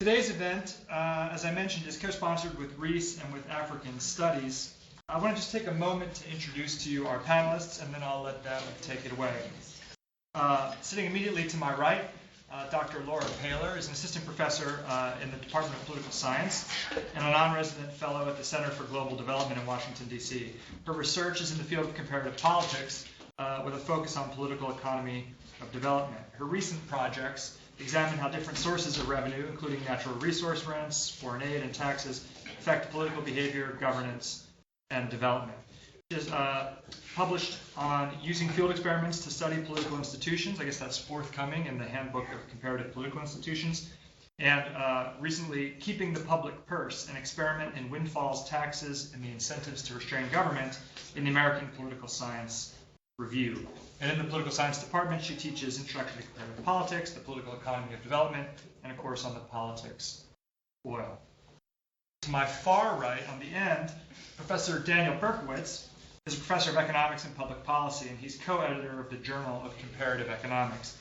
Today's event, as I mentioned, is co-sponsored with Reese and with African Studies. I want to just take a moment to introduce to you our panelists, and then I'll let them take it away. Sitting immediately to my right, Dr. Laura Paler is an assistant professor in the Department of Political Science and a non-resident fellow at the Center for Global Development in Washington, D.C. Her research is in the field of comparative politics with a focus on political economy of development. Her recent projects examine how different sources of revenue, including natural resource rents, foreign aid, and taxes, affect political behavior, governance, and development. She has published on using field experiments to study political institutions. I guess that's forthcoming in the Handbook of Comparative Political Institutions. And recently, Keeping the Public Purse, an experiment in windfalls, taxes, and the incentives to restrain government in the American Political Science Review. And in the Political Science Department, she teaches Introduction to Comparative Politics, the Political Economy of Development, and a course on the politics of oil. To my far right, on the end, Professor Daniel Berkowitz is a professor of economics and public policy, and he's co-editor of the Journal of Comparative Economics.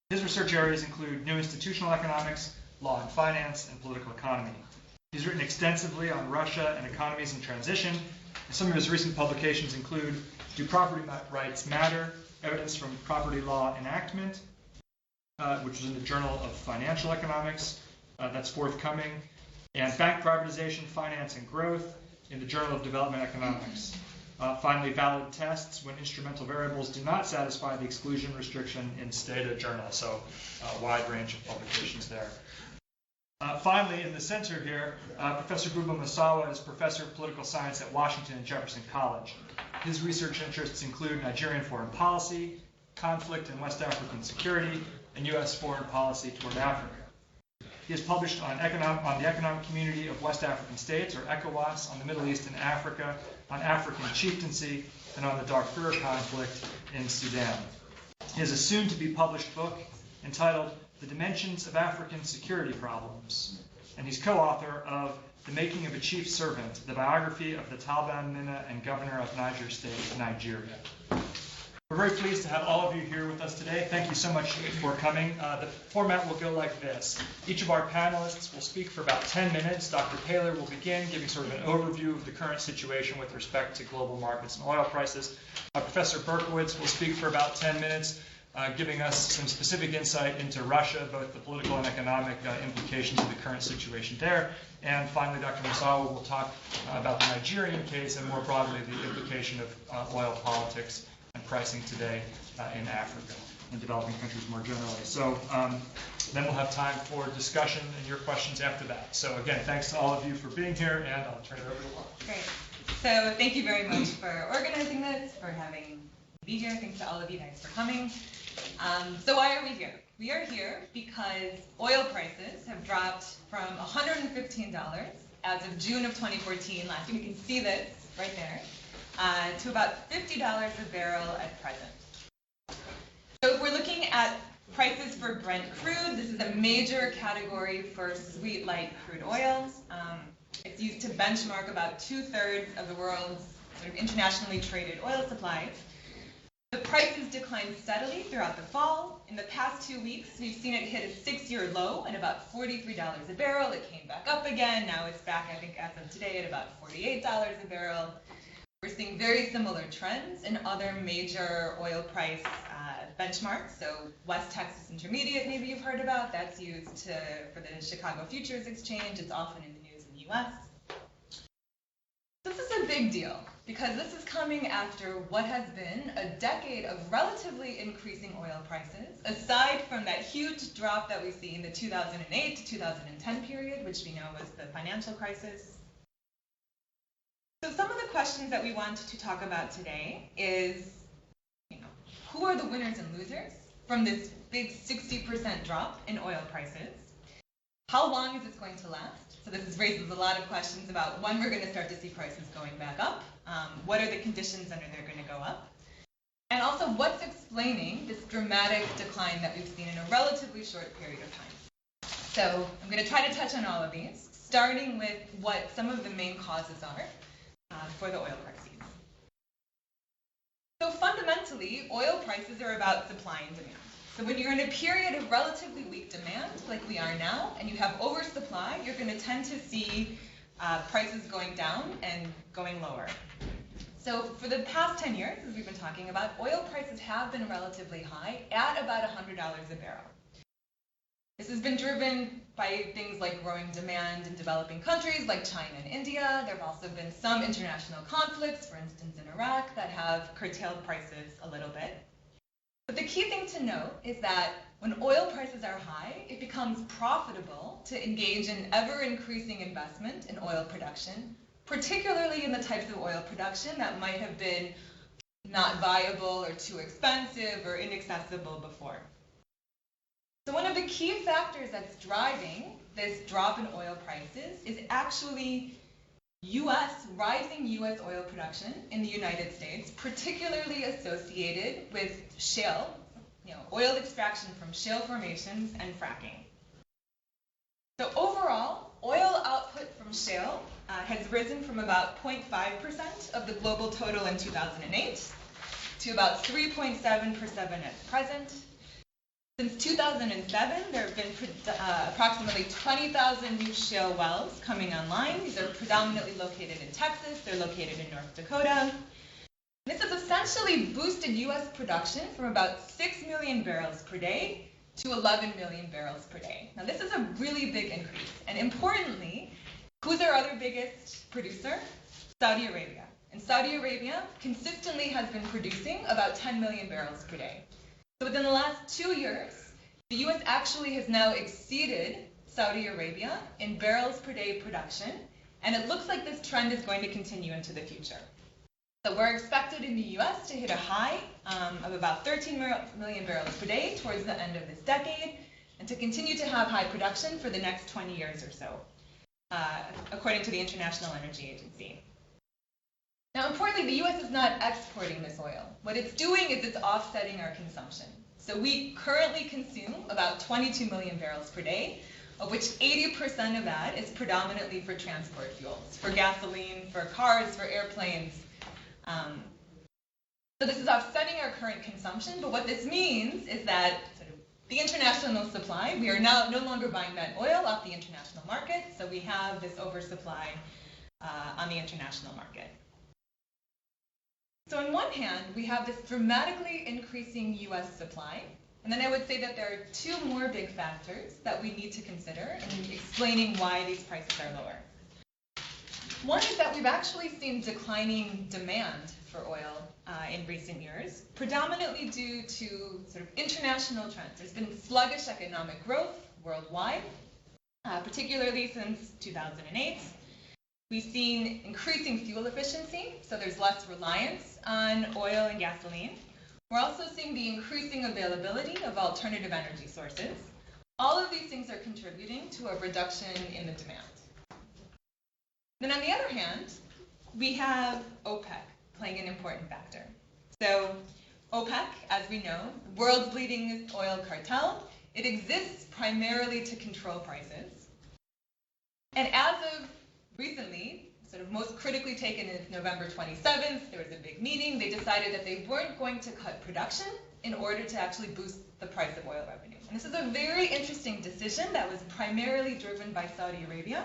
His research areas include new institutional economics, law and finance, and political economy. He's written extensively on Russia and economies in transition. Some of his recent publications include Do Property Rights Matter? Evidence from Property Law Enactment, which is in the Journal of Financial Economics, that's forthcoming, and Bank Privatization, Finance, and Growth in the Journal of Development Economics. Finally, Valid Tests when Instrumental Variables do not satisfy the exclusion restriction in Stata Journal, so a wide range of publications there. Finally, in the center here, Professor Buba Misawa is professor of political science at Washington and Jefferson College. His research interests include Nigerian foreign policy, conflict in West African security, and U.S. foreign policy toward Africa. He has published on the Economic Community of West African States, or ECOWAS, on the Middle East and Africa, on African chieftaincy, and on the Darfur conflict in Sudan. He has a soon-to-be-published book entitled The Dimensions of African Security Problems, and he's co-author of The Making of a Chief Servant, the biography of the Talban Mina and governor of Niger State, Nigeria. We're very pleased to have all of you here with us today. Thank you so much for coming. The format will go like this. Each of our panelists will speak for about 10 minutes. Dr. Paler will begin giving sort of an overview of the current situation with respect to global markets and oil prices. Professor Berkowitz will speak for about 10 minutes, giving us some specific insight into Russia, both the political and economic implications of the current situation there. And finally, Dr. Misawa will talk about the Nigerian case and more broadly the implication of oil politics and pricing today in Africa and developing countries more generally. So then we'll have time for discussion and your questions after that. So again, thanks to all of you for being here, and I'll turn it over to Laura. Great. So thank you very much for organizing this, for having me be here. Thanks to all of you guys for coming. So why are we here? We are here because oil prices have dropped from $115 as of June of 2014, last year. You can see this right there, to about $50 a barrel at present. So if we're looking at prices for Brent crude, this is a major category for sweet light crude oils. It's used to benchmark about 2/3 of the world's sort of internationally traded oil supplies. The prices declined steadily throughout the fall. In the past 2 weeks, we've seen it hit a 6-year low at about $43 a barrel. It came back up again. Now it's back, I think, as of today at about $48 a barrel. We're seeing very similar trends in other major oil price benchmarks. So West Texas Intermediate, maybe you've heard about. That's used for the Chicago Futures Exchange. It's often in the news in the U.S. This is a big deal because this is coming after what has been a decade of relatively increasing oil prices, aside from that huge drop that we see in the 2008 to 2010 period, which we know was the financial crisis. So some of the questions that we want to talk about today is, who are the winners and losers from this big 60% drop in oil prices? How long is this going to last? So this raises a lot of questions about when we're going to start to see prices going back up. What are the conditions under they're going to go up? And also, what's explaining this dramatic decline that we've seen in a relatively short period of time? So I'm going to try to touch on all of these, starting with what some of the main causes are for the oil crises. So fundamentally, oil prices are about supply and demand. So when you're in a period of relatively weak demand, like we are now, and you have oversupply, you're going to tend to see prices going down and going lower. So for the past 10 years, as we've been talking about, oil prices have been relatively high at about $100 a barrel. This has been driven by things like growing demand in developing countries like China and India. There have also been some international conflicts, for instance in Iraq, that have curtailed prices a little bit. But the key thing to note is that when oil prices are high, it becomes profitable to engage in ever-increasing investment in oil production, particularly in the types of oil production that might have been not viable or too expensive or inaccessible before. So one of the key factors that's driving this drop in oil prices is actually rising U.S. oil production in the United States, particularly associated with shale, oil extraction from shale formations and fracking. So overall, oil output from shale has risen from about 0.5% of the global total in 2008 to about 3.7% at present. Since 2007, there have been approximately 20,000 new shale wells coming online. These are predominantly located in Texas. They're located in North Dakota. This has essentially boosted U.S. production from about 6 million barrels per day to 11 million barrels per day. Now, this is a really big increase. And importantly, who's our other biggest producer? Saudi Arabia. And Saudi Arabia consistently has been producing about 10 million barrels per day. So within the last 2 years, the U.S. actually has now exceeded Saudi Arabia in barrels per day production, and it looks like this trend is going to continue into the future. So we're expected in the U.S. to hit a high of about 13 million barrels per day towards the end of this decade, and to continue to have high production for the next 20 years or so, according to the International Energy Agency. Now, importantly, the U.S. is not exporting this oil. What it's doing is it's offsetting our consumption. So we currently consume about 22 million barrels per day, of which 80% of that is predominantly for transport fuels, for gasoline, for cars, for airplanes. So this is offsetting our current consumption, but what this means is that the international supply, we are now no longer buying that oil off the international market, so we have this oversupply on the international market. So on one hand, we have this dramatically increasing U.S. supply, and then I would say that there are two more big factors that we need to consider in explaining why these prices are lower. One is that we've actually seen declining demand for oil in recent years, predominantly due to sort of international trends. There's been sluggish economic growth worldwide, particularly since 2008. We've seen increasing fuel efficiency, so there's less reliance on oil and gasoline. We're also seeing the increasing availability of alternative energy sources. All of these things are contributing to a reduction in the demand. Then on the other hand, we have OPEC playing an important factor. So OPEC, as we know, the world's leading oil cartel, it exists primarily to control prices. And as of recently, sort of most critically taken is November 27th, there was a big meeting. They decided that they weren't going to cut production in order to actually boost the price of oil revenue. And this is a very interesting decision that was primarily driven by Saudi Arabia.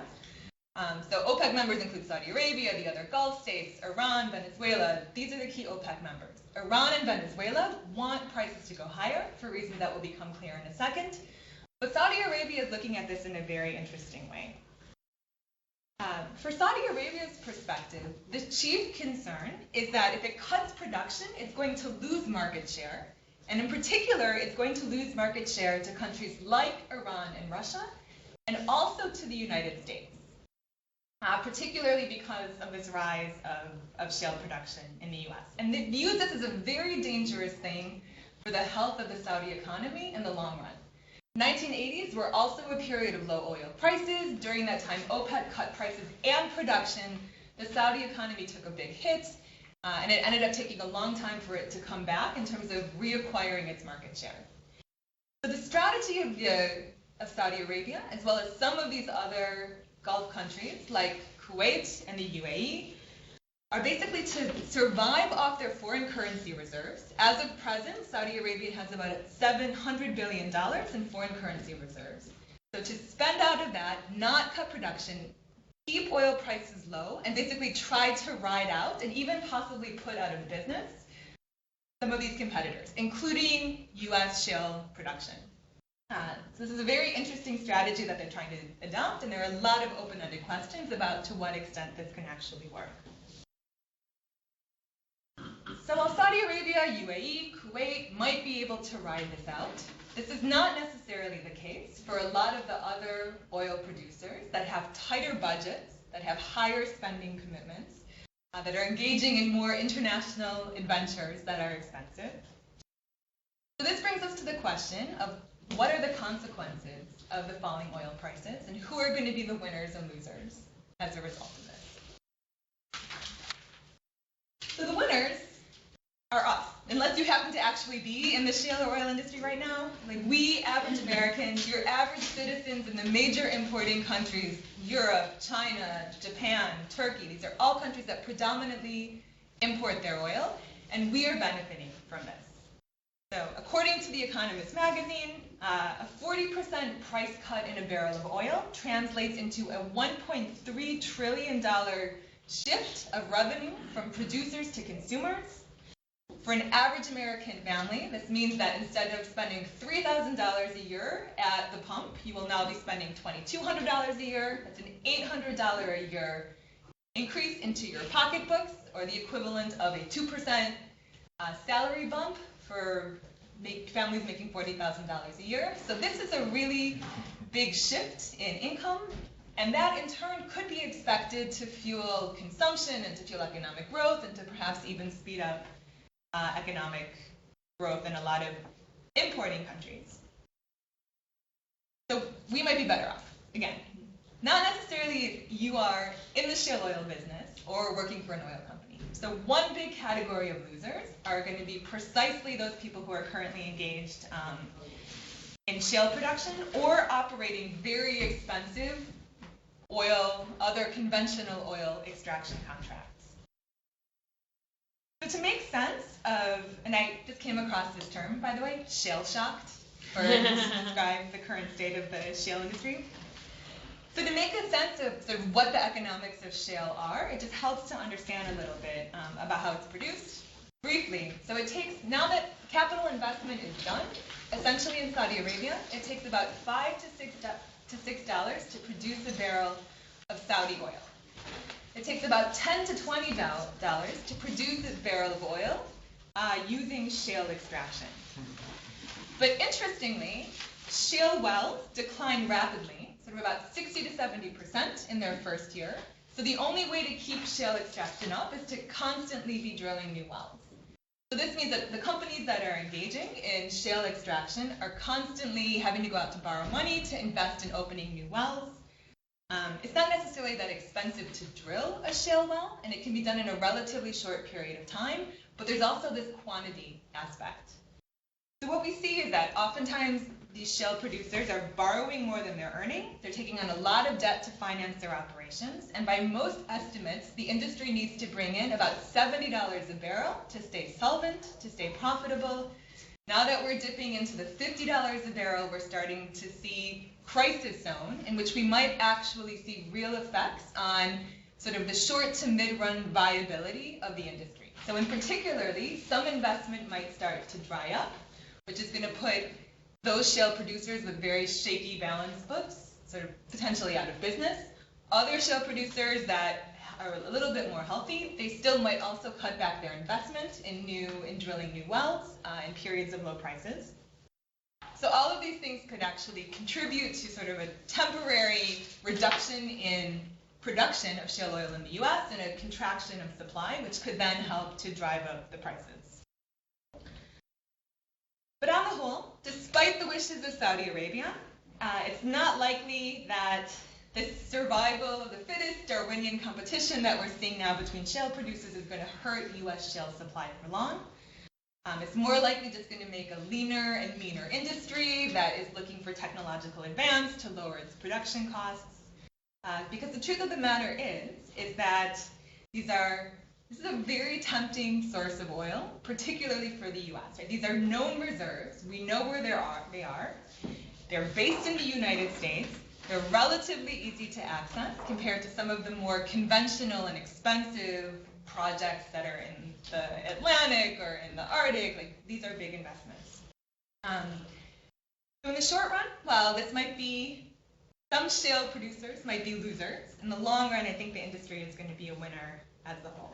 So OPEC members include Saudi Arabia, the other Gulf states, Iran, Venezuela. These are the key OPEC members. Iran and Venezuela want prices to go higher for reasons that will become clear in a second. But Saudi Arabia is looking at this in a very interesting way. For Saudi Arabia's perspective, the chief concern is that if it cuts production, it's going to lose market share. And in particular, it's going to lose market share to countries like Iran and Russia, and also to the United States, particularly because of this rise of shale production in the U.S. And they view this as a very dangerous thing for the health of the Saudi economy in the long run. 1980s were also a period of low oil prices. During that time, OPEC cut prices and production. The Saudi economy took a big hit, and it ended up taking a long time for it to come back in terms of reacquiring its market share. So the strategy of Saudi Arabia, as well as some of these other Gulf countries like Kuwait and the UAE, are basically to survive off their foreign currency reserves. As of present, Saudi Arabia has about $700 billion in foreign currency reserves. So to spend out of that, not cut production, keep oil prices low, and basically try to ride out and even possibly put out of business some of these competitors, including U.S. shale production. So this is a very interesting strategy that they're trying to adopt, and there are a lot of open-ended questions about to what extent this can actually work. So while Saudi Arabia, UAE, Kuwait might be able to ride this out, this is not necessarily the case for a lot of the other oil producers that have tighter budgets, that have higher spending commitments, that are engaging in more international adventures that are expensive. So this brings us to the question of what are the consequences of the falling oil prices and who are going to be the winners and losers as a result of this. So the winners are us, unless you happen to actually be in the shale or oil industry right now. Like we, average Americans, your average citizens in the major importing countries, Europe, China, Japan, Turkey, these are all countries that predominantly import their oil, and we are benefiting from this. So according to The Economist magazine, a 40% price cut in a barrel of oil translates into a $1.3 trillion shift of revenue from producers to consumers. For an average American family, this means that instead of spending $3,000 a year at the pump, you will now be spending $2,200 a year. That's an $800 a year increase into your pocketbooks, or the equivalent of a 2% salary bump for families making $40,000 a year. So this is a really big shift in income, and that in turn could be expected to fuel consumption and to fuel economic growth and to perhaps even speed up economic growth in a lot of importing countries. So we might be better off. Again, not necessarily if you are in the shale oil business or working for an oil company. So one big category of losers are going to be precisely those people who are currently engaged in shale production or operating very expensive oil, other conventional oil extraction contracts. So to make sense of, and I just came across this term, by the way, shale shocked, or to describe the current state of the shale industry. So to make a sense of sort of what the economics of shale are, it just helps to understand a little bit about how it's produced. Briefly, so it takes, now that capital investment is done, essentially in Saudi Arabia, it takes about $5 to $6 to produce a barrel of Saudi oil. It takes about $10 to $20 to produce a barrel of oil using shale extraction. But interestingly, shale wells decline rapidly, sort of about 60 to 70% in their first year. So the only way to keep shale extraction up is to constantly be drilling new wells. So this means that the companies that are engaging in shale extraction are constantly having to go out to borrow money to invest in opening new wells. It's not necessarily that expensive to drill a shale well, and it can be done in a relatively short period of time, but there's also this quantity aspect. So what we see is that oftentimes these shale producers are borrowing more than they're earning. They're taking on a lot of debt to finance their operations, and by most estimates, the industry needs to bring in about $70 a barrel to stay solvent, to stay profitable. Now that we're dipping into the $50 a barrel, we're starting to see crisis zone in which we might actually see real effects on sort of the short to mid-run viability of the industry. So in particularly, some investment might start to dry up, which is going to put those shale producers with very shaky balance books sort of potentially out of business. Other shale producers that are a little bit more healthy, they still might also cut back their investment in drilling new wells in periods of low prices. So all of these things could actually contribute to sort of a temporary reduction in production of shale oil in the U.S. and a contraction of supply, which could then help to drive up the prices. But on the whole, despite the wishes of Saudi Arabia, it's not likely that this survival of the fittest Darwinian competition that we're seeing now between shale producers is going to hurt U.S. shale supply for long. It's more likely just going to make a leaner and meaner industry that is looking for technological advance to lower its production costs. Because the truth of the matter is that these are This is a very tempting source of oil, particularly for the U.S. Right? These are known reserves. We know where they are. They're based in the United States. They're relatively easy to access compared to some of the more conventional and expensive projects that are in the Atlantic or in the Arctic. Like, these are big investments. So in the short run, well, this might be, some shale producers might be losers. In the long run, I think the industry is going to be a winner as a whole.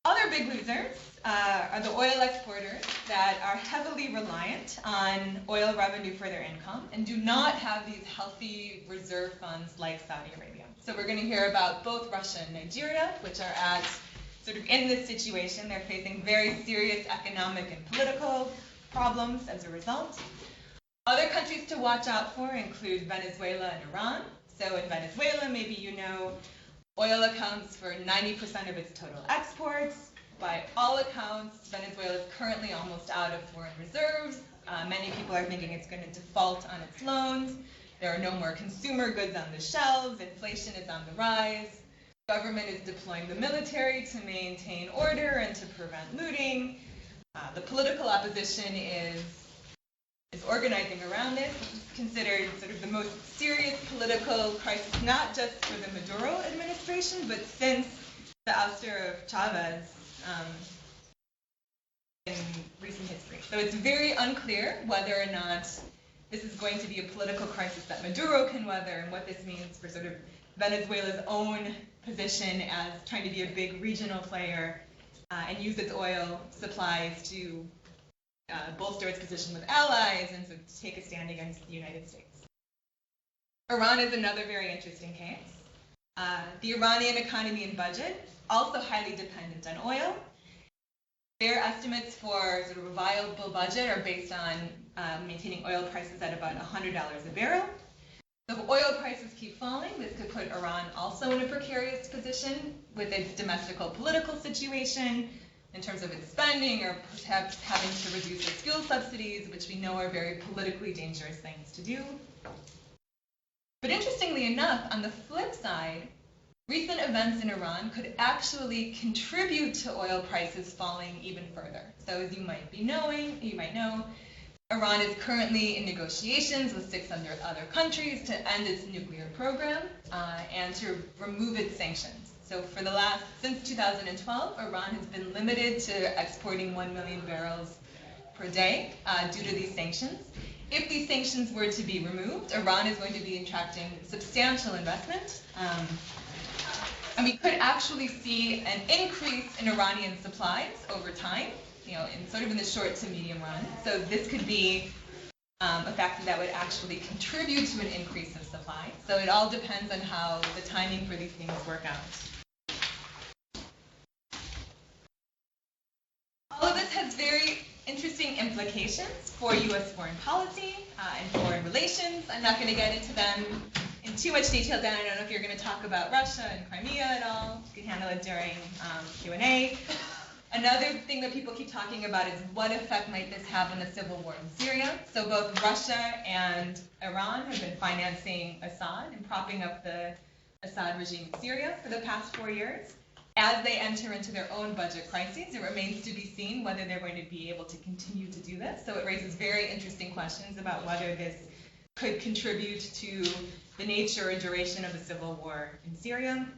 Other big losers are the oil exporters that are heavily reliant on oil revenue for their income and do not have these healthy reserve funds like Saudi Arabia. So we're going to hear about both Russia and Nigeria, which are at sort of in this situation. They're facing very serious economic and political problems as a result. Other countries to watch out for include Venezuela and Iran. So in Venezuela, maybe you know, oil accounts for 90% of its total exports. By all accounts, Venezuela is currently almost out of foreign reserves. Many people are thinking it's going to default on its loans. There are no more consumer goods on the shelves. Inflation is on the rise. Government is deploying the military to maintain order and to prevent looting. The political opposition is organizing around this. This is considered sort of the most serious political crisis, not just for the Maduro administration, but since the ouster of Chavez in recent history. So it's very unclear whether or not this is going to be a political crisis that Maduro can weather and what this means for sort of Venezuela's own position as trying to be a big regional player and use its oil supplies to bolster its position with allies and sort of take a stand against the United States. Iran is another very interesting case. The Iranian economy and budget, also highly dependent on oil. Their estimates for sort of a viable budget are based on maintaining oil prices at about $100 a barrel. So if oil prices keep falling, this could put Iran also in a precarious position with its domestic political situation in terms of its spending or perhaps having to reduce its fuel subsidies, which we know are very politically dangerous things to do. But interestingly enough, on the flip side, recent events in Iran could actually contribute to oil prices falling even further. So as you might know, Iran is currently in negotiations with 6 other countries to end its nuclear program and to remove its sanctions. So since 2012, Iran has been limited to exporting 1 million barrels per day due to these sanctions. If these sanctions were to be removed, Iran is going to be attracting substantial investment. And we could actually see an increase in Iranian supplies over time, in the short to medium run. So this could be a factor that would actually contribute to an increase in supply. So it all depends on how the timing for these things work out. All of this has very interesting implications for U.S. foreign policy and foreign relations. I'm not going to get into them in too much detail, Dan. I don't know if you're going to talk about Russia and Crimea at all. You can handle it during Q&A. Another thing that people keep talking about is what effect might this have on the civil war in Syria. So both Russia and Iran have been financing Assad and propping up the Assad regime in Syria for the past 4 years. As they enter into their own budget crises, it remains to be seen whether they're going to be able to continue to do this. So it raises very interesting questions about whether this could contribute to the nature and duration of the civil war in Syria.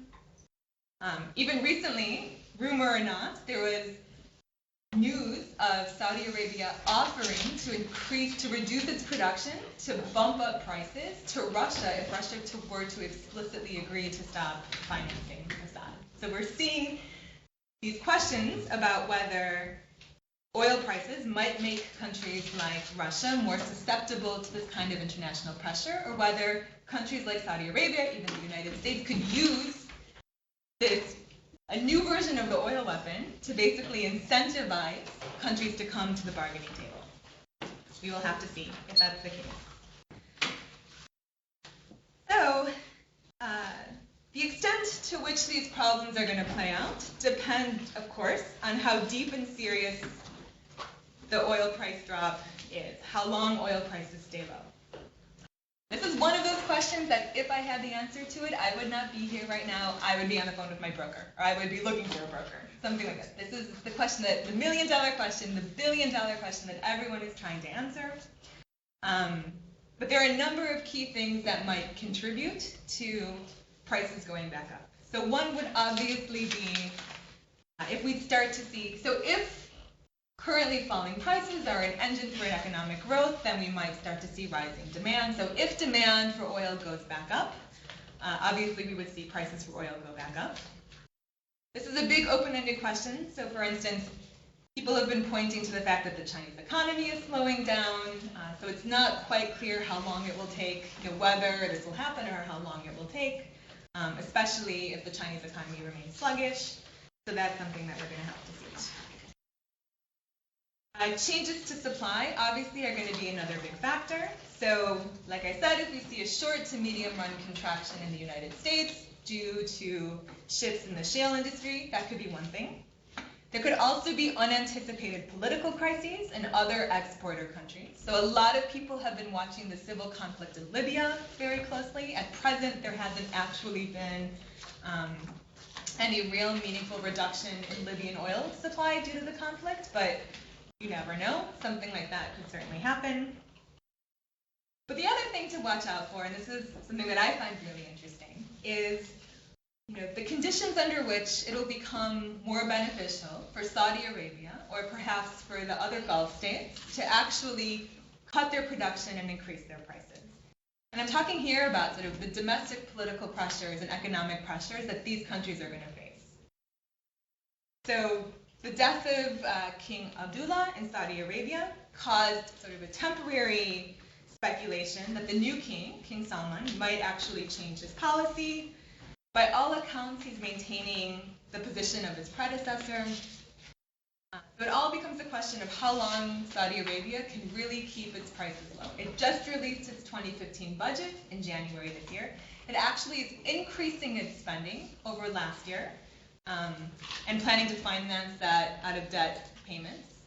Even recently, rumor or not, there was news of Saudi Arabia offering to reduce its production, to bump up prices to Russia if Russia were to explicitly agree to stop financing Assad. So we're seeing these questions about whether oil prices might make countries like Russia more susceptible to this kind of international pressure, or whether countries like Saudi Arabia, even the United States, could use a new version of the oil weapon to basically incentivize countries to come to the bargaining table. We will have to see if that's the case. So, the extent to which these problems are going to play out depend, of course, on how deep and serious the oil price drop is, how long oil prices stay low. This is one of those questions that if I had the answer to it, I would not be here right now. I would be on the phone with my broker, or I would be looking for a broker, something like that. This is the question that, the million-dollar question, the billion-dollar question that everyone is trying to answer. But there are a number of key things that might contribute to prices going back up. So one would obviously be if we start to see, so if currently falling prices are an engine for economic growth, then we might start to see rising demand. So if demand for oil goes back up, obviously we would see prices for oil go back up. This is a big open-ended question. So for instance, people have been pointing to the fact that the Chinese economy is slowing down. So it's not quite clear how long it will take, whether this will happen or how long it will take, especially if the Chinese economy remains sluggish. So that's something that we're going to have to see. Changes to supply obviously are going to be another big factor. So like I said, if we see a short to medium run contraction in the United States due to shifts in the shale industry, that could be one thing. There could also be unanticipated political crises in other exporter countries. So a lot of people have been watching the civil conflict in Libya very closely. At present, there hasn't actually been any real meaningful reduction in Libyan oil supply due to the conflict, but you never know. Something like that could certainly happen. But the other thing to watch out for, and this is something that I find really interesting, is the conditions under which it'll become more beneficial for Saudi Arabia, or perhaps for the other Gulf states, to actually cut their production and increase their prices. And I'm talking here about sort of the domestic political pressures and economic pressures that these countries are going to face. So the death of King Abdullah in Saudi Arabia caused sort of a temporary speculation that the new king, King Salman, might actually change his policy. By all accounts, he's maintaining the position of his predecessor. So it all becomes a question of how long Saudi Arabia can really keep its prices low. It just released its 2015 budget in January this year. It actually is increasing its spending over last year and planning to finance that out of debt payments.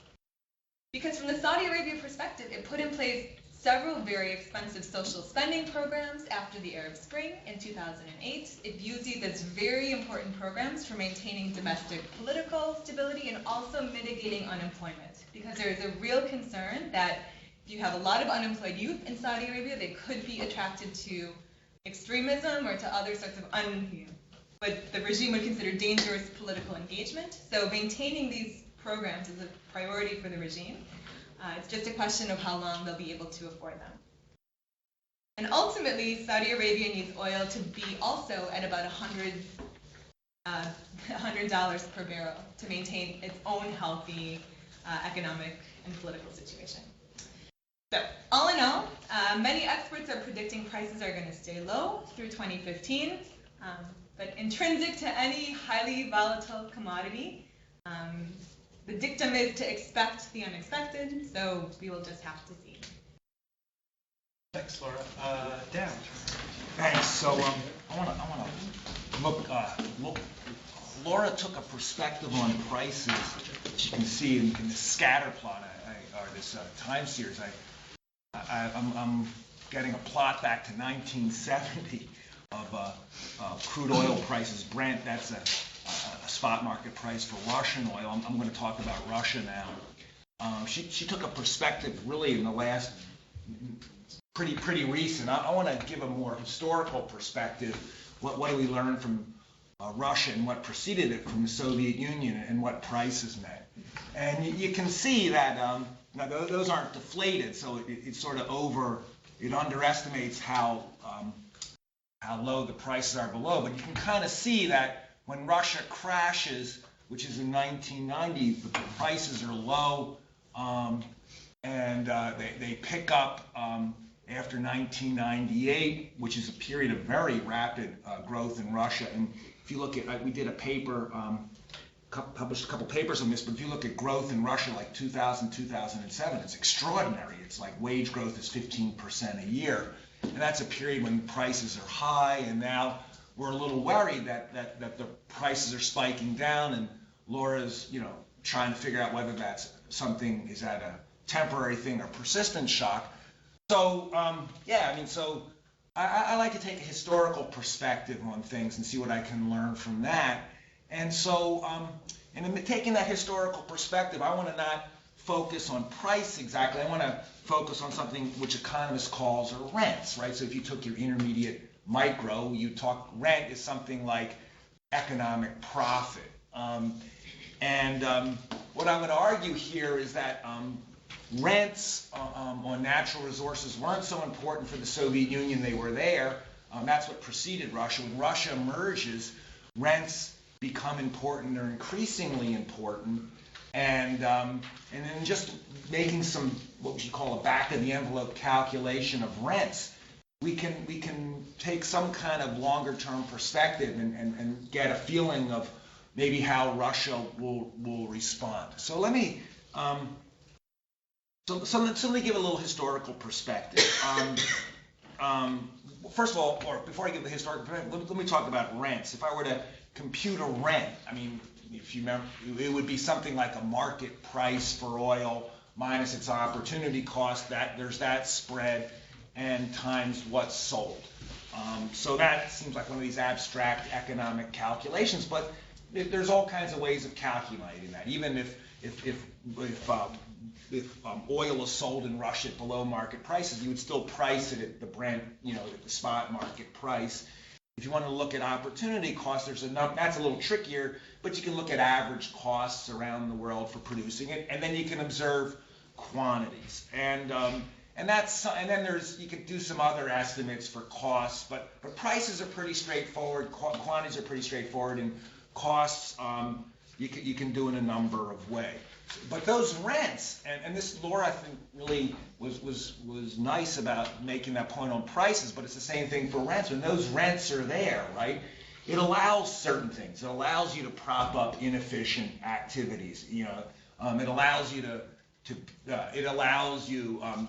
Because from the Saudi Arabia perspective, it put in place several very expensive social spending programs after the Arab Spring in 2008. It views these as very important programs for maintaining domestic political stability and also mitigating unemployment. Because there is a real concern that if you have a lot of unemployed youth in Saudi Arabia, they could be attracted to extremism or to other sorts of what the regime would consider dangerous political engagement. So maintaining these programs is a priority for the regime. It's just a question of how long they'll be able to afford them. And ultimately, Saudi Arabia needs oil to be also at about $100 per barrel to maintain its own healthy economic and political situation. So all in all, many experts are predicting prices are going to stay low through 2015. But intrinsic to any highly volatile commodity, the dictum is to expect the unexpected, so we will just have to see. Thanks, Laura. Dan. Thanks. So I want to look. Laura took a perspective on prices that you can see in the scatter plot, or this time series. I'm getting a plot back to 1970 of crude oil prices. Brent, that's a spot market price for Russian oil. I'm going to talk about Russia now. She took a perspective really in the last pretty recent. I want to give a more historical perspective. What do we learn from Russia and what preceded it from the Soviet Union and what prices meant? And you can see that now those aren't deflated, so it's sort of it underestimates how low the prices are below. But you can kind of see that when Russia crashes, which is in 1990, the prices are low, and they pick up after 1998, which is a period of very rapid growth in Russia. And if you look at, we did a paper, published a couple papers on this, but if you look at growth in Russia like 2000, 2007, it's extraordinary. It's like wage growth is 15% a year. And that's a period when prices are high, and now we're a little worried that the prices are spiking down, and Laura's trying to figure out whether that's is that a temporary thing or persistent shock. So so I like to take a historical perspective on things and see what I can learn from that. And so, and in taking that historical perspective, I want to not focus on price exactly. I want to focus on something which economists calls rents, right? So if you took your intermediate micro, you talk rent is something like economic profit. What I'm going to argue here is that rents on natural resources weren't so important for the Soviet Union. They were there. That's what preceded Russia. When Russia emerges, rents become important or increasingly important. And then just making some what we should call a back of the envelope calculation of rents, we can take some kind of longer term perspective and get a feeling of maybe how Russia will respond. So let me so let me give a little historical perspective. First of all, or before I give the historical perspective, let me talk about rents. If I were to compute a rent, I mean, if you remember, it would be something like a market price for oil minus its opportunity cost. That there's that spread and times what's sold. So that seems like one of these abstract economic calculations, but there's all kinds of ways of calculating that. Even if oil is sold in Russia at below market prices, you would still price it at the Brent, at the spot market price. If you want to look at opportunity costs, that's a little trickier, but you can look at average costs around the world for producing it, and then you can observe quantities. And then you could do some other estimates for costs, but prices are pretty straightforward, quantities are pretty straightforward, and costs you can do in a number of ways. But those rents, and this Laura I think really was nice about making that point on prices, but it's the same thing for rents. When those rents are there, right, it allows certain things. It allows you to prop up inefficient activities. It allows you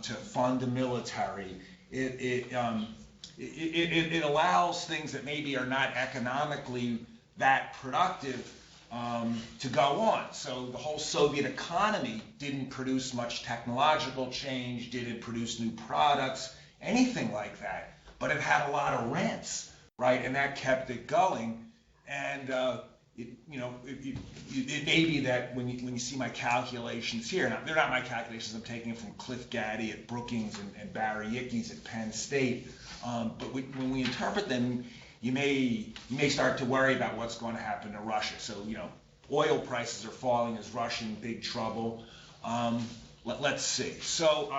to fund the military. It allows things that maybe are not economically that productive to go on. So the whole Soviet economy didn't produce much technological change, didn't produce new products, anything like that. But it had a lot of rents, right? And that kept it going. And it may be that when you see my calculations here, now they're not my calculations. I'm taking it from Cliff Gaddy at Brookings and Barry Ickes at Penn State. But when we interpret them, you may start to worry about what's going to happen to Russia. So oil prices are falling. Is Russia in big trouble? Let's see. So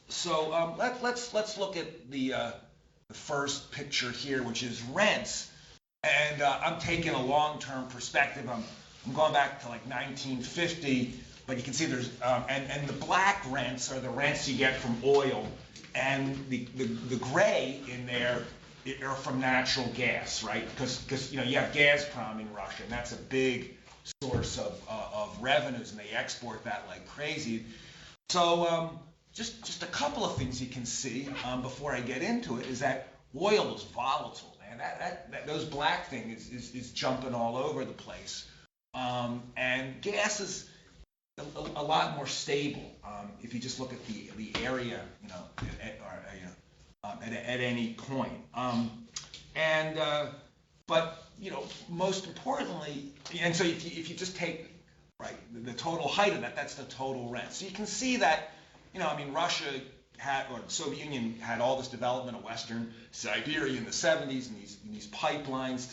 let's look at the first picture here, which is rents. And I'm taking a long-term perspective. I'm going back to like 1950, but you can see there's and the black rents are the rents you get from oil, and the gray in there are from natural gas, right? Because you have Gazprom in Russia, and that's a big source of revenues, and they export that like crazy. So just a couple of things you can see before I get into it is that oil is volatile, man. That those black things is jumping all over the place, and gas is a lot more stable if you just look at the area, at any point. But most importantly, and so if you just take the total height of that's the total rent. So you can see that Russia or the Soviet Union had all this development of Western Siberia in the 70s, and these pipelines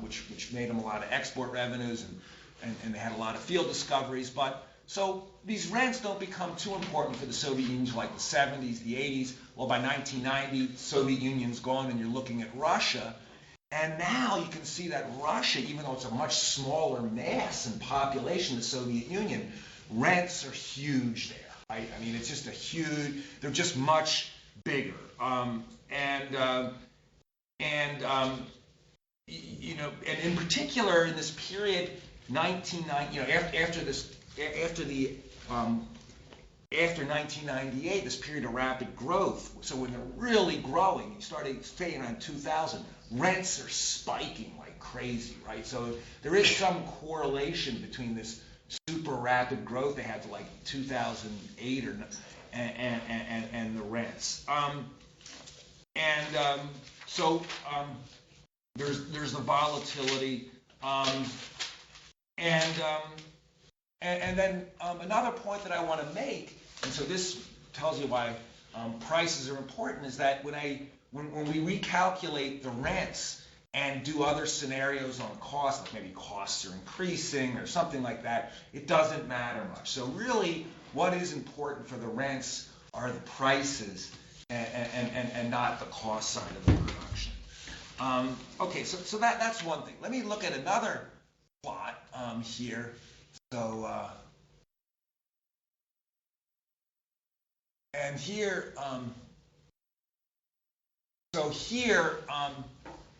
which made them a lot of export revenues, and they had a lot of field discoveries. But so these rents don't become too important for the Soviet Union until like the 70s, the 80s. Well, by 1990, the Soviet Union's gone, and you're looking at Russia. And now you can see that Russia, even though it's a much smaller mass and population, the Soviet Union, rents are huge there. Right? I mean, it's just they're just much bigger. And in particular in this period, 1990, after 1998, this period of rapid growth, so when they're really growing, you started saying around 2000, rents are spiking like crazy, right? So there is some correlation between this super rapid growth they had to like 2008 and the rents. so there's the volatility, and then another point that I want to make, and so this tells you why prices are important, is that when we recalculate the rents and do other scenarios on cost, like maybe costs are increasing or something like that, it doesn't matter much. So really, what is important for the rents are the prices and not the cost side of the production. Okay, so that's one thing. Let me look at another plot here. So, and here,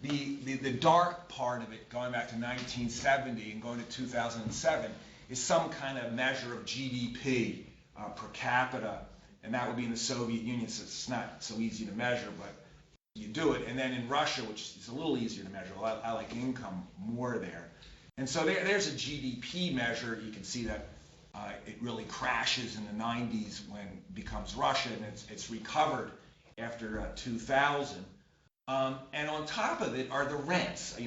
the dark part of it, going back to 1970 and going to 2007, is some kind of measure of GDP per capita, and that would be in the Soviet Union, so it's not so easy to measure, but you do it. And then in Russia, which is a little easier to measure, I like income more there. And so there's a GDP measure. You can see that it really crashes in the 90s when it becomes Russia, and it's recovered after 2000. And on top of it are the rents. We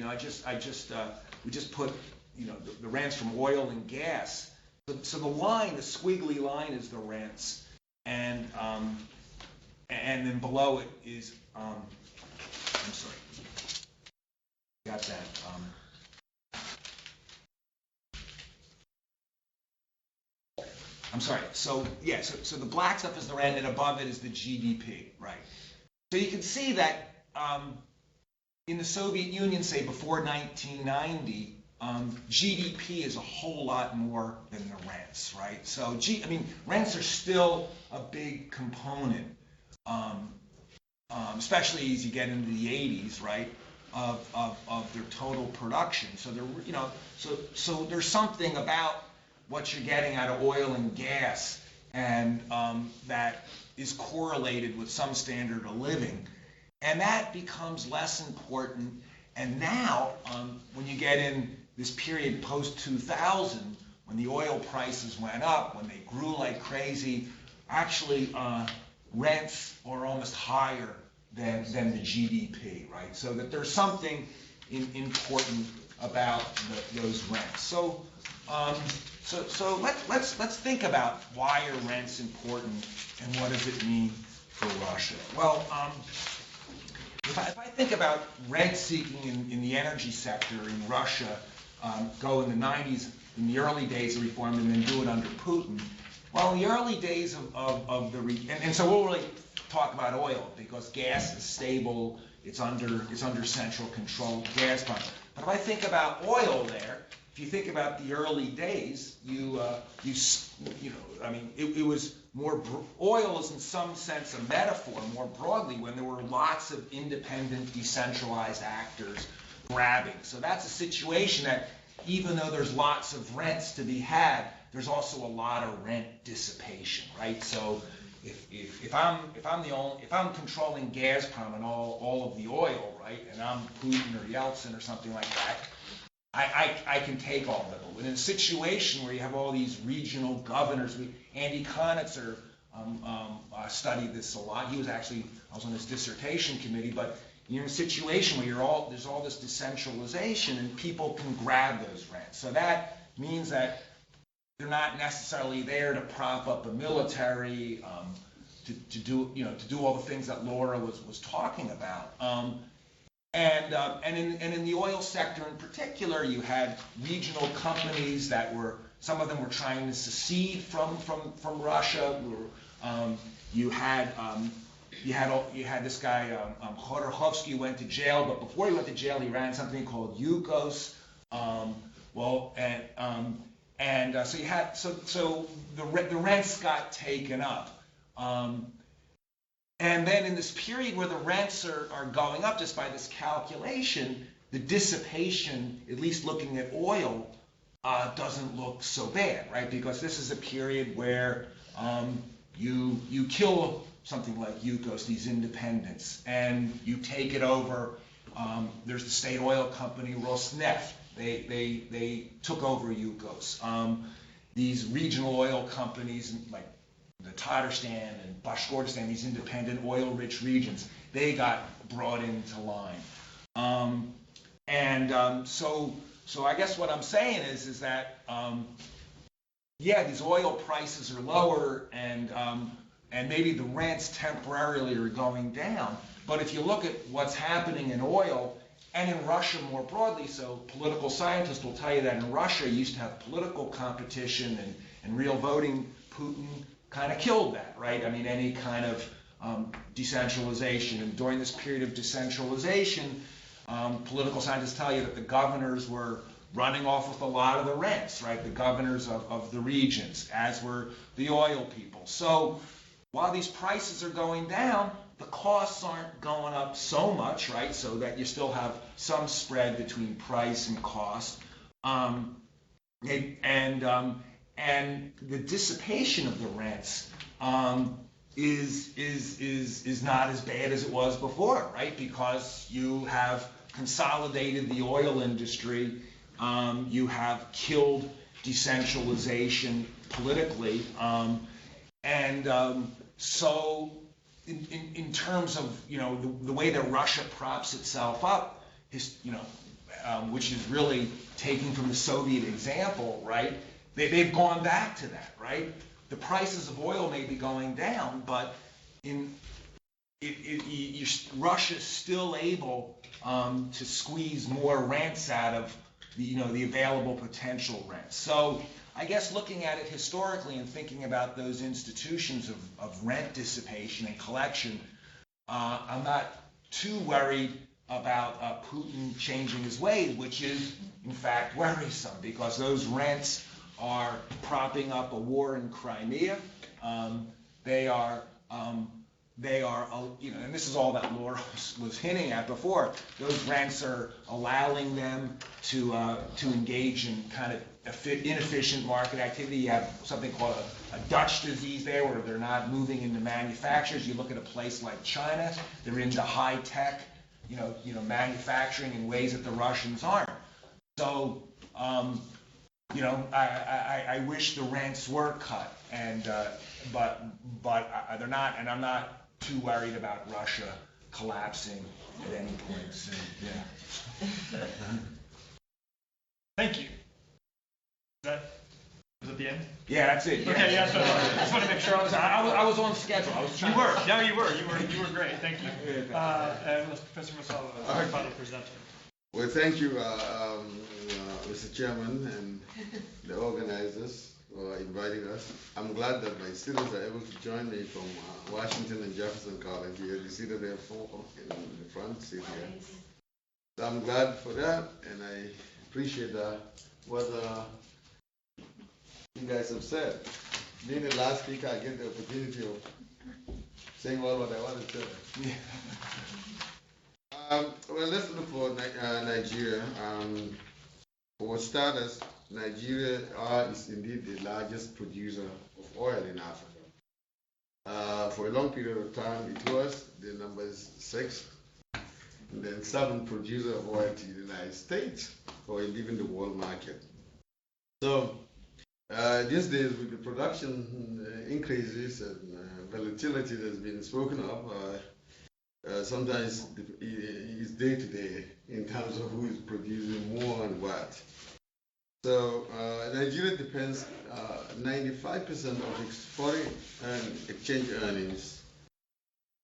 just put the rents from oil and gas. So the squiggly line is the rents, and then below it is I'm sorry, got that. I'm sorry. So yeah, so the black stuff is the rent, and above it is the GDP, right? So you can see that in the Soviet Union, say before 1990, GDP is a whole lot more than the rents, right? So rents are still a big component, especially as you get into the 80s, right? Of their total production. So so there's something about what you're getting out of oil and gas, and that is correlated with some standard of living, and that becomes less important. And now, when you get in this period post-2000, when the oil prices went up, when they grew like crazy, actually rents are almost higher than the GDP, right? So that there's something important about those rents. So let's think about why are rents important and what does it mean for Russia? Well, if I think about rent seeking in the energy sector in Russia, go in the 90s, in the early days of reform, and then do it under Putin. Well, in the early days and so we'll really talk about oil because gas is stable, it's under central control, gas pump. But if I think about oil there, if you think about the early days, it was more, oil is in some sense a metaphor more broadly when there were lots of independent, decentralized actors grabbing. So that's a situation that even though there's lots of rents to be had, there's also a lot of rent dissipation, right? So if I'm controlling Gazprom and all of the oil, right, and I'm Putin or Yeltsin or something like that, I can take all of it. But in a situation where you have all these regional governors, Andy Konitzer studied this a lot. I was on his dissertation committee, but you're in a situation where there's all this decentralization and people can grab those rents. So that means that they're not necessarily there to prop up a military, to do all the things that Laura was talking about. And in the oil sector in particular, you had regional companies that some of them were trying to secede from Russia. You had this guy Khodorkovsky went to jail, but before he went to jail, he ran something called Yukos. So the rents got taken up. And then in this period where the rents are going up just by this calculation, the dissipation, at least looking at oil, doesn't look so bad, right? Because this is a period where you kill something like Yukos, these independents, and you take it over. There's the state oil company Rosneft. They took over Yukos. These regional oil companies like the Tatarstan and Bashkortostan, these independent oil-rich regions, they got brought into line. So I guess what I'm saying is that yeah, these oil prices are lower, and maybe the rents temporarily are going down. But if you look at what's happening in oil and in Russia more broadly, so political scientists will tell you that in Russia you used to have political competition and real voting. Putin kind of killed that, right? I mean, any kind of decentralization. And during this period of decentralization, political scientists tell you that the governors were running off with a lot of the rents, right? The governors of the regions, as were the oil people. So while these prices are going down, the costs aren't going up so much, right? So that you still have some spread between price and cost. And the dissipation of the rents is not as bad as it was before, right? Because you have consolidated the oil industry, you have killed decentralization politically, so in terms of the way that Russia props itself up, which is really taking from the Soviet example, right? They've gone back to that, right? The prices of oil may be going down, but Russia's still able to squeeze more rents out of the available potential rents. So I guess looking at it historically and thinking about those institutions of rent dissipation and collection, I'm not too worried about Putin changing his ways, which is in fact worrisome, because those rents are propping up a war in Crimea. They are, and this is all that Laura was hinting at before. Those rents are allowing them to engage in kind of inefficient market activity. You have something called a Dutch disease there, where they're not moving into manufacturers. You look at a place like China; they're into high tech, manufacturing in ways that the Russians aren't. So, I wish the rents were cut, but they're not, and I'm not too worried about Russia collapsing at any point soon. Yeah. Thank you. Was that the end? Yeah, that's it. Yeah. Okay, yeah, so I just want to make sure I was on schedule. I was trying. You were. No, you were great. Thank you. And Professor Misawa, our final presenter. Well, thank you, Mr. Chairman, and the organizers for inviting us. I'm glad that my students are able to join me from Washington and Jefferson College here. You see that there are 4 in the front seat here. So I'm glad for that, and I appreciate what you guys have said. Being the last speaker, I get the opportunity of saying all what I want to say. Well, let's look for Nigeria. For starters, Nigeria is indeed the largest producer of oil in Africa. For a long period of time, it was. The number is 6th, and then 7th producer of oil to the United States, or even the world market. So these days, with the production increases and volatility that's been spoken of, sometimes it's day to day in terms of who is producing more and what. So Nigeria depends 95% of its foreign exchange earnings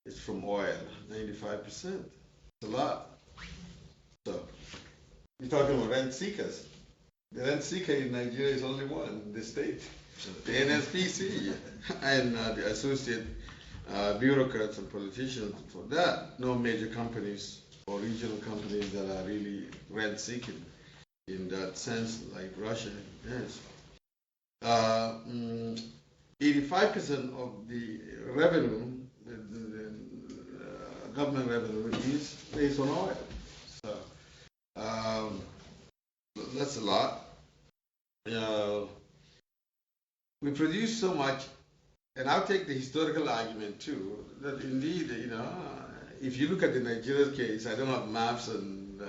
is from oil. 95%. It's a lot. So you're talking about rent seekers. The rent seeker in Nigeria is only one, the state, the NSPC, and the associate bureaucrats and politicians for that. No major companies or regional companies that are really rent seeking in that sense, like Russia is. 85% of the revenue, the government revenue, is based on oil. So that's a lot. We produce so much. And I'll take the historical argument too, that indeed, if you look at the Nigeria case, I don't have maps and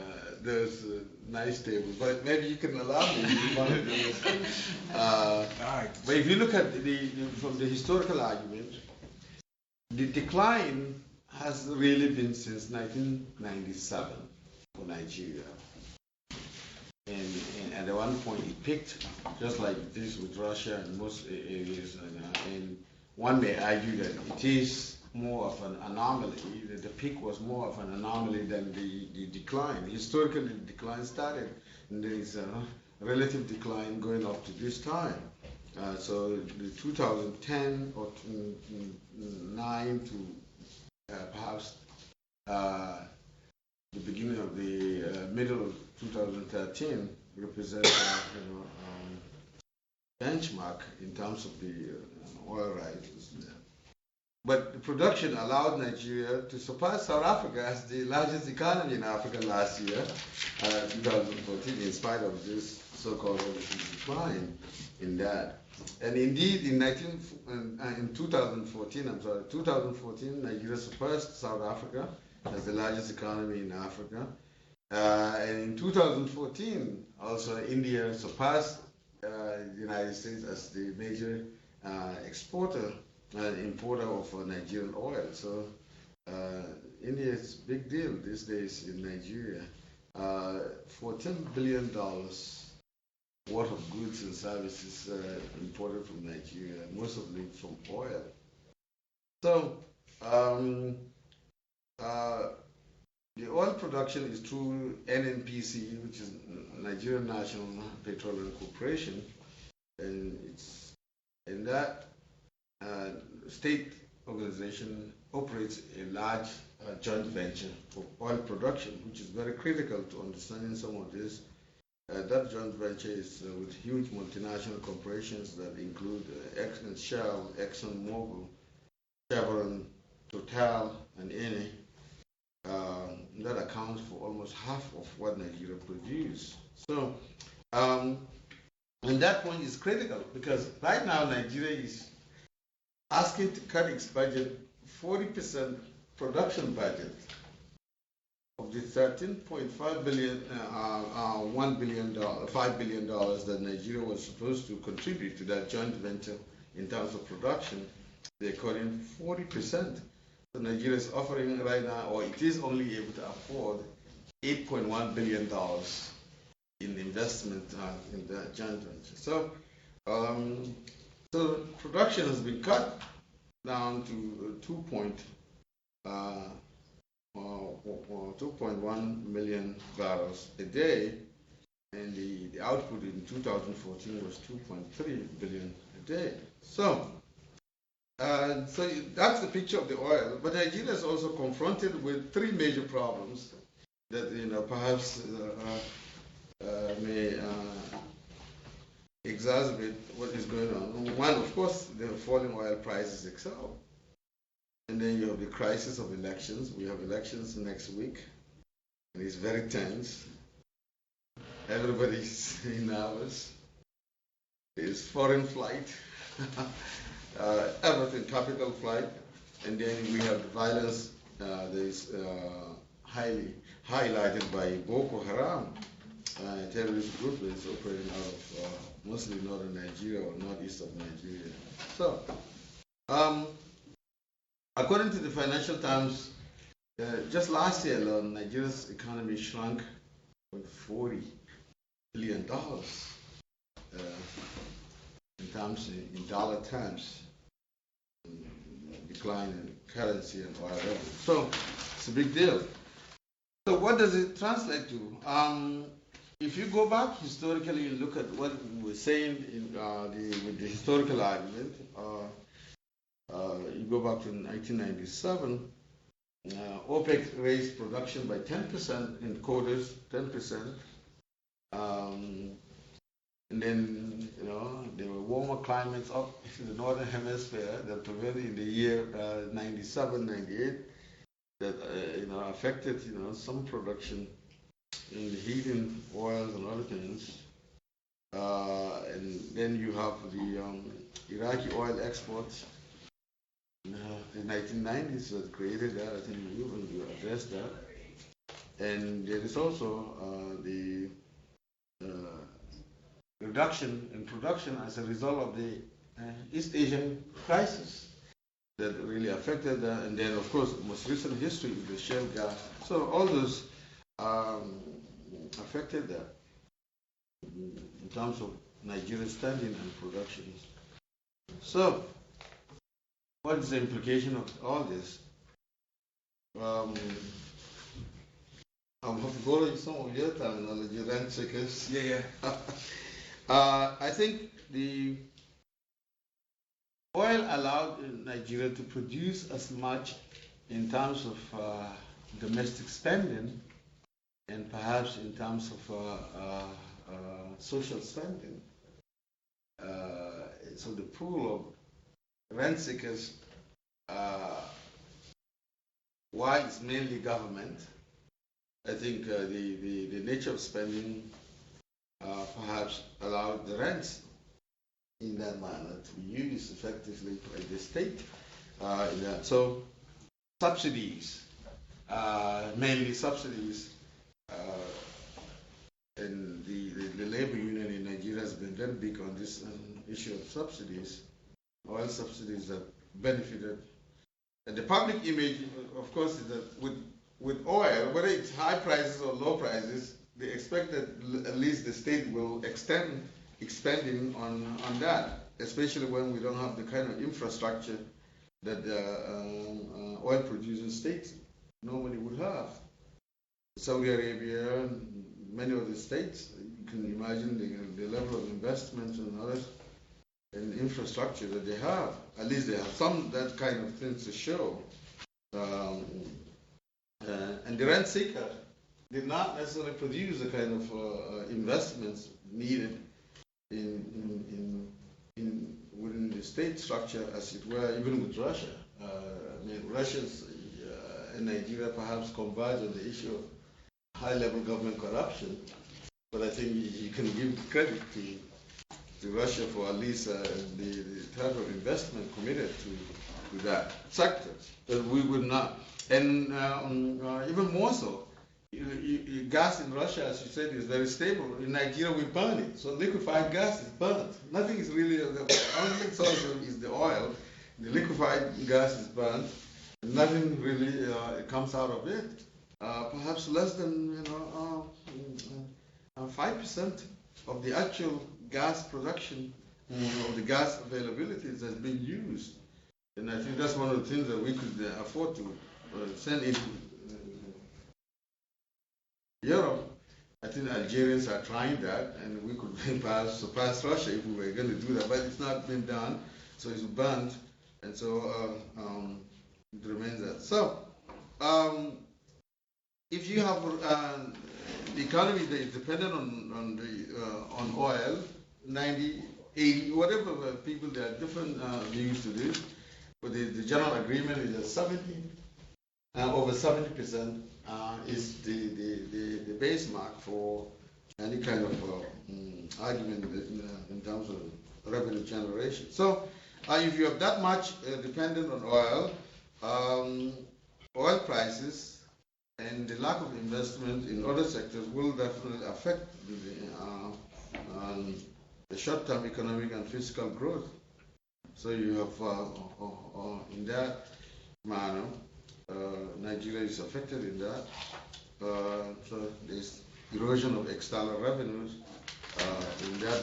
those nice tables, but maybe you can allow me to do one of those. But if you look at from the historical argument, the decline has really been since 1997 for Nigeria. And at one point it peaked, just like this with Russia and most areas. And one may argue that it is more of an anomaly. The peak was more of an anomaly than the decline. Historically, the decline started, and there is a relative decline going up to this time. So the 2010 or 9 to perhaps the beginning of the middle of 2013 represents benchmark in terms of the oil rises. But the production allowed Nigeria to surpass South Africa as the largest economy in Africa last year, 2014, in spite of this so-called decline in that. And indeed, in 2014, Nigeria surpassed South Africa as the largest economy in Africa. And in 2014, also India surpassed the United States as the major exporter and importer of Nigerian oil. So India is a big deal these days in Nigeria. $14 billion worth of goods and services imported from Nigeria, most of it from oil. So the oil production is through NNPC, which is Nigerian National Petroleum Corporation, and that state organization operates a large joint venture for oil production, which is very critical to understanding some of this. That joint venture is with huge multinational corporations that include Shale, ExxonMobil, Chevron, Total, and Eni. That accounts for almost half of what Nigeria produces. So, and that point is critical because right now Nigeria is asking to cut its budget 40% production budget of the $13.5 billion, $1 billion, $5 billion that Nigeria was supposed to contribute to that joint venture in terms of production. They're cutting 40%. So Nigeria is offering right now, or it is only able to afford $8.1 billion in investment in the joint venture. So, so production has been cut down to 2.1 million barrels a day, and the output in 2014 was 2.3 billion a day. So that's the picture of the oil. But Nigeria is also confronted with three major problems that perhaps may exacerbate what is going on. One, of course, the falling oil prices itself. And then you have the crisis of elections. We have elections next week, and it's very tense. Everybody's nervous. There's foreign flight. Everything, capital flight, and then we have the violence that is highly highlighted by Boko Haram, a terrorist group that is operating out of mostly northern Nigeria or northeast of Nigeria. So, according to the Financial Times, just last year alone, Nigeria's economy shrunk by $40 billion in dollar terms. Decline in currency and oil revenue. So it's a big deal. So what does it translate to? If you go back historically and look at what we were saying with the historical argument, you go back to 1997, OPEC raised production by 10% in quotas, 10%. And then, there were warmer climates up in the northern hemisphere that prevailed in the year 97, 98 that, affected, some production in the heating oils and other things. And then you have the Iraqi oil exports in the 1990s that created that. I think you addressed that. And there is also the reduction in production as a result of the East Asian crisis. that really affected that. And then, of course, most recent history with the shale gas. So all those affected that in terms of Nigeria's standing and production. So, what is the implication of all this? I'm borrowing some of your terminology, rent seekers. Yeah. I think the oil allowed Nigeria to produce as much in terms of domestic spending and perhaps in terms of social spending. So the pool of rent seekers, while it's mainly government, I think the nature of spending perhaps allowed the rents in that manner to be used effectively by the state. So subsidies, mainly subsidies, and the labor union in Nigeria has been very big on this issue of subsidies, oil subsidies that benefited. And the public image, of course, is that with oil, whether it's high prices or low prices, they expect that at least the state will extend expanding on that, especially when we don't have the kind of infrastructure that oil producing states normally would have. Saudi Arabia, many of the states, you can imagine the level of investment and others in infrastructure that they have. At least they have some that kind of things to show. And the rent seeker did not necessarily produce the kind of investments needed within the state structure, as it were, even with Russia. I mean, Russia's and Nigeria perhaps converge on the issue of high-level government corruption, but I think you can give credit to Russia for at least the type of investment committed to that sector that we would not. And even more so, gas in Russia, as you said, is very stable. In Nigeria, we burn it. So liquefied gas is burnt. Nothing is really, the only source is the oil. The liquefied gas is burnt. Nothing really comes out of it. Perhaps less than 5% of the actual gas production of the gas availability has been used. And I think that's one of the things that we could afford to send into Europe. I think Algerians are trying that, and we could perhaps surpass Russia if we were going to do that, but it's not been done, so it's banned, and so it remains that. So, if you have the economy that is dependent on oil, 90, 80, whatever people, there are different views to this, but the general agreement is that over 70% is the base mark for any kind of argument in terms of revenue generation. So if you have that much dependent on oil, oil prices and the lack of investment in other sectors will definitely affect the short-term economic and fiscal growth. So you have, in that manner, Nigeria is affected in that. So there's erosion of external revenues in that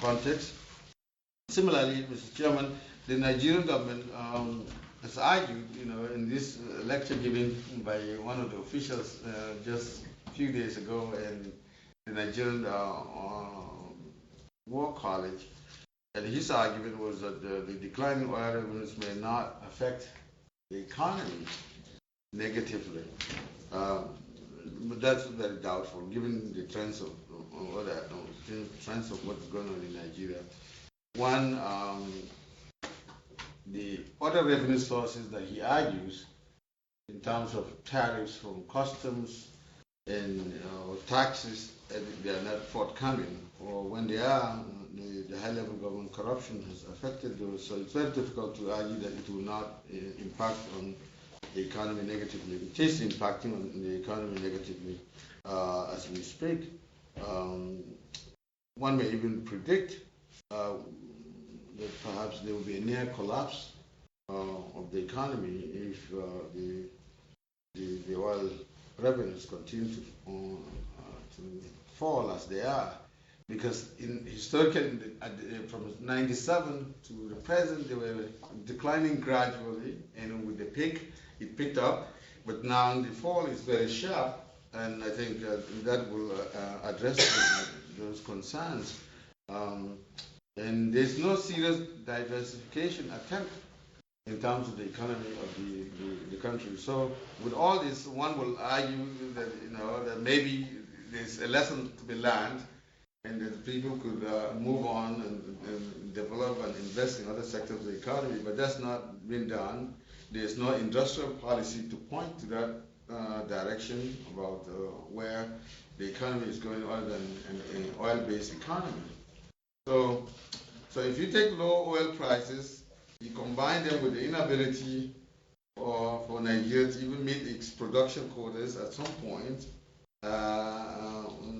context. Similarly, Mr. Chairman, the Nigerian government has argued, in this lecture given by one of the officials just a few days ago in the Nigerian War College, and his argument was that the declining oil revenues may not affect the economy negatively. But that's very doubtful, given the trends of what's going on in Nigeria. One, the other revenue sources that he argues in terms of tariffs from customs and taxes, they are not forthcoming, or when they are, the high-level government corruption has affected those. So it's very difficult to argue that it will not impact on the economy negatively. It is impacting on the economy negatively as we speak. One may even predict that perhaps there will be a near collapse of the economy if the oil revenues continue to fall as they are. Because historically, from 97 to the present, they were declining gradually, and with the peak, it picked up. But now the fall is very sharp, and I think that will address those concerns. And there's no serious diversification attempt in terms of the economy of the country. So with all this, one will argue that that maybe there's a lesson to be learned, and that people could move on and develop and invest in other sectors of the economy, but that's not been done. There's no industrial policy to point to that direction about where the economy is going other than an oil-based economy. So if you take low oil prices, you combine them with the inability for Nigeria to even meet its production quotas at some point,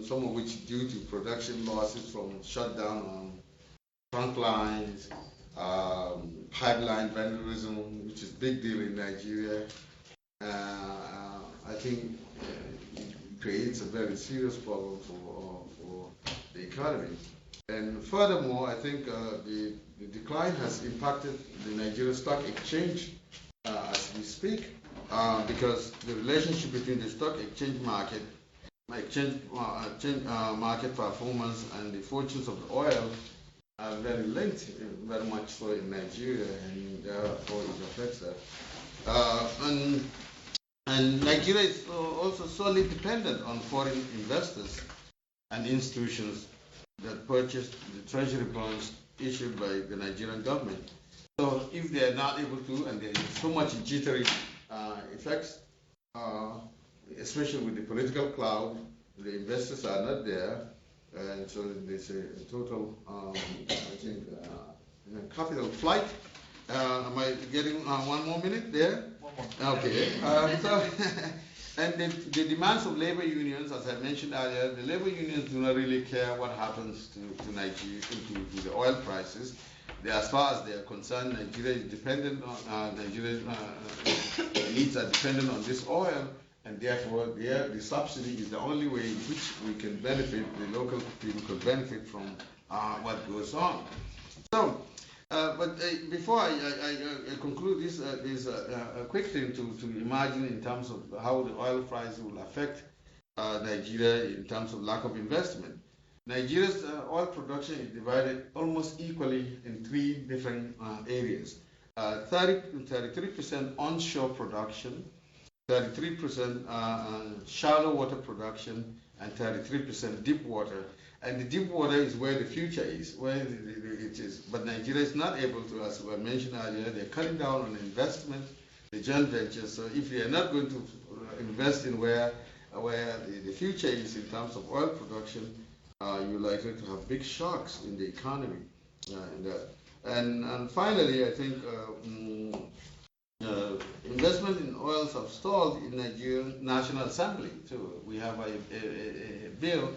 some of which due to production losses from shutdown on trunk lines, pipeline vandalism, which is a big deal in Nigeria. I think it creates a very serious problem for the economy. And furthermore, I think the decline has impacted the Nigeria Stock Exchange as we speak, because the relationship between the stock exchange market performance and the fortunes of the oil are very linked, very much so in Nigeria, and therefore it affects that. And Nigeria is also solely dependent on foreign investors and institutions that purchase the treasury bonds issued by the Nigerian government. So if they are not able to, and there is so much jittery effects, especially with the political cloud, the investors are not there, and so there's a total, I think, capital flight. Am I getting 1 more minute there? 1 more. Okay. And the demands of labor unions, as I mentioned earlier, the labor unions do not really care what happens to Nigeria, to the oil prices. As far as they are concerned, Nigeria is dependent on Nigeria's needs are dependent on this oil, and therefore the subsidy is the only way in which we can benefit, the local people could benefit from what goes on. So, but before I conclude this, there's a quick thing to imagine in terms of how the oil price will affect Nigeria in terms of lack of investment. Nigeria's oil production is divided almost equally in 3 different areas. 33% onshore production, 33% shallow water production, and 33% deep water. And the deep water is where the future is, where it is. But Nigeria is not able to, as I mentioned earlier, they're cutting down on investment, the joint ventures. So if they are not going to invest in where the future is in terms of oil production, you're likely to have big shocks in the economy. And finally, I think investment in oils have stalled in Nigerian National Assembly too. We have a bill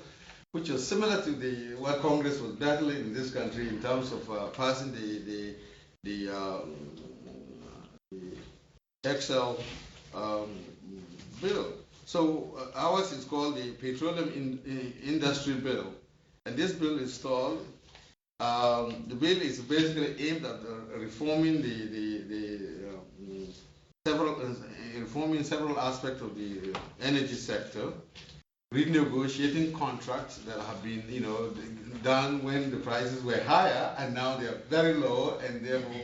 which is similar to what Congress was battling in this country in terms of passing the Excel bill. So ours is called the Petroleum Industry Bill, and this bill is stalled. The bill is basically aimed at reforming several aspects of the energy sector, renegotiating contracts that have been, done when the prices were higher, and now they are very low, and therefore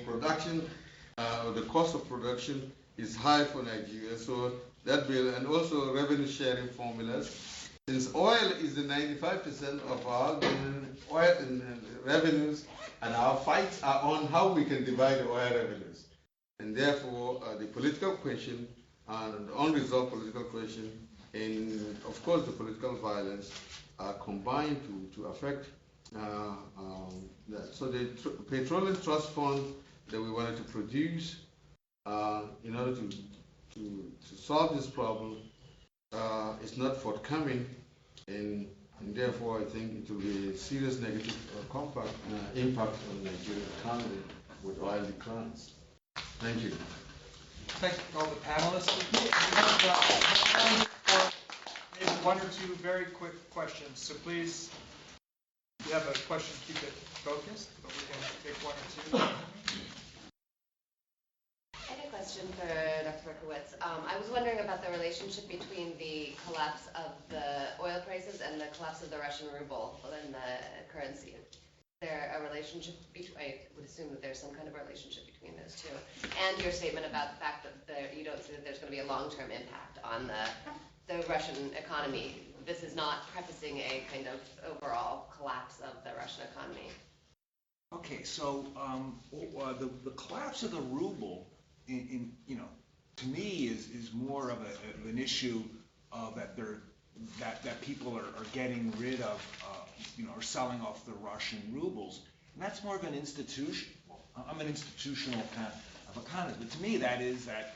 the cost of production is high for Nigeria. So that bill, and also revenue sharing formulas. Since oil is the 95% of our oil revenues, and our fights are on how we can divide the oil revenues. And therefore, the political question, and the unresolved political question, and of course the political violence are combined to affect that. So the Petroleum Trust Fund that we wanted to produce in order to solve this problem is not forthcoming, and therefore I think it will be a serious negative impact on Nigerian economy with oil declines. Thank you. Thank all the panelists. We have time for maybe one or two very quick questions. So please, if you have a question, keep it focused, but we can take one or two. I had a question for Dr. Berkowitz. I was wondering about the relationship between the collapse of the oil prices and the collapse of the Russian ruble and the currency. Is there a relationship between, I would assume that there's some kind of relationship between those two. And your statement about the fact that you don't see that there's going to be a long-term impact on the Russian economy. This is not prefacing a kind of overall collapse of the Russian economy. Okay, so the collapse of the ruble, to me is more of an issue that people are getting rid of, or selling off the Russian rubles, and that's more of an institution. I'm an institutional kind of economist, but to me that is that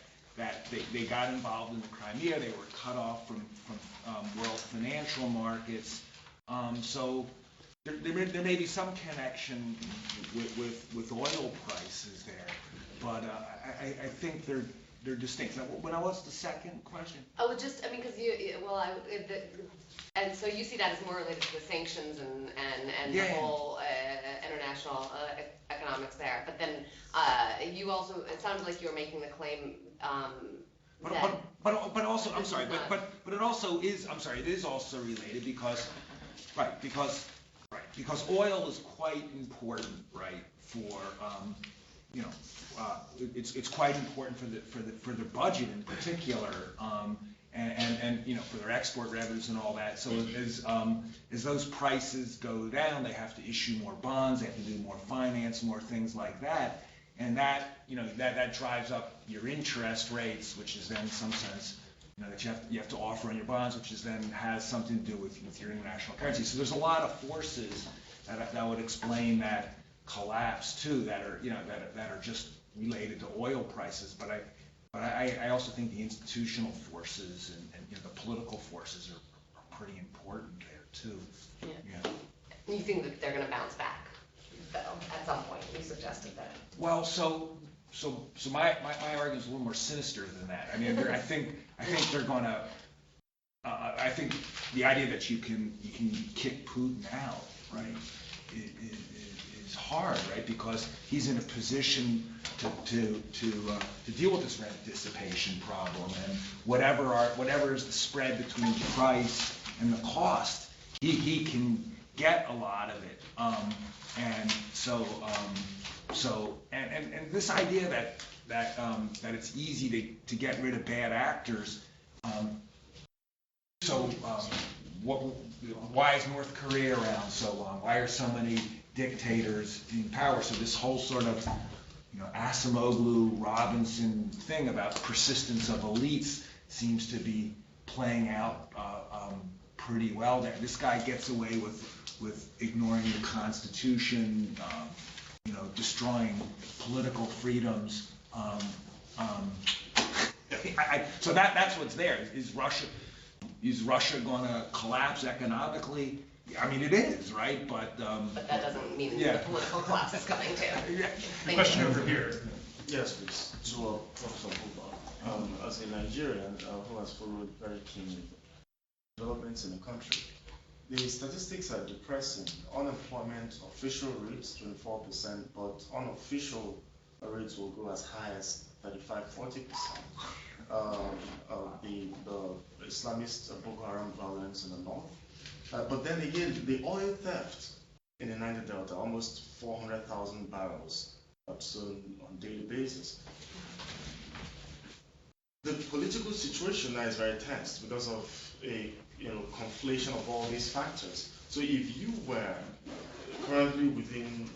they got involved in the Crimea, they were cut off from world financial markets, so there may be some connection with oil prices there, but I think they're distinct. Now, what's the second question? Oh, just, I mean, because and so you see that as more related to the sanctions and the whole international economics there. But then you also, it sounded like you were making the claim but also, I'm sorry, but it also is, I'm sorry, it is also related because oil is quite important, right, for it's quite important for the budget in particular, and for their export revenues and all that. So as those prices go down, they have to issue more bonds, they have to do more finance, more things like that, and that drives up your interest rates, which is then in some sense that you have to offer on your bonds, which is then has something to do with your international currency. So there's a lot of forces that would explain that collapse too, that are just related to oil prices. But I also think the institutional forces and the political forces are pretty important there too. Yeah. You think that they're going to bounce back, though, at some point? You suggested that. Well, so my argument is a little more sinister than that. I mean, I think they're going to. I think the idea that you can kick Putin out, right, is hard, right, because he's in a position to deal with this rent dissipation problem, and whatever is the spread between the price and the cost, he can get a lot of it, and this idea that it's easy to get rid of bad actors. Why is North Korea around so long? Why are so many dictators in power? So this whole sort of Acemoglu Robinson thing about persistence of elites seems to be playing out pretty well there. This guy gets away with ignoring the Constitution, destroying political freedoms. So that's what's there. Is Russia going to collapse economically? I mean, it is, right? But that doesn't mean the political collapse is coming too. Question over here. Yes, please. To Professor Buba, as a Nigerian who has followed very keenly developments in the country, the statistics are depressing. Unemployment official rates 24%, but unofficial rates will go as high as 35-40%. The Islamist Boko Haram violence in the north. But then again, the oil theft in the Niger Delta, almost 400,000 barrels on a daily basis. The political situation now is very tense because of a conflation of all these factors. So if you were currently within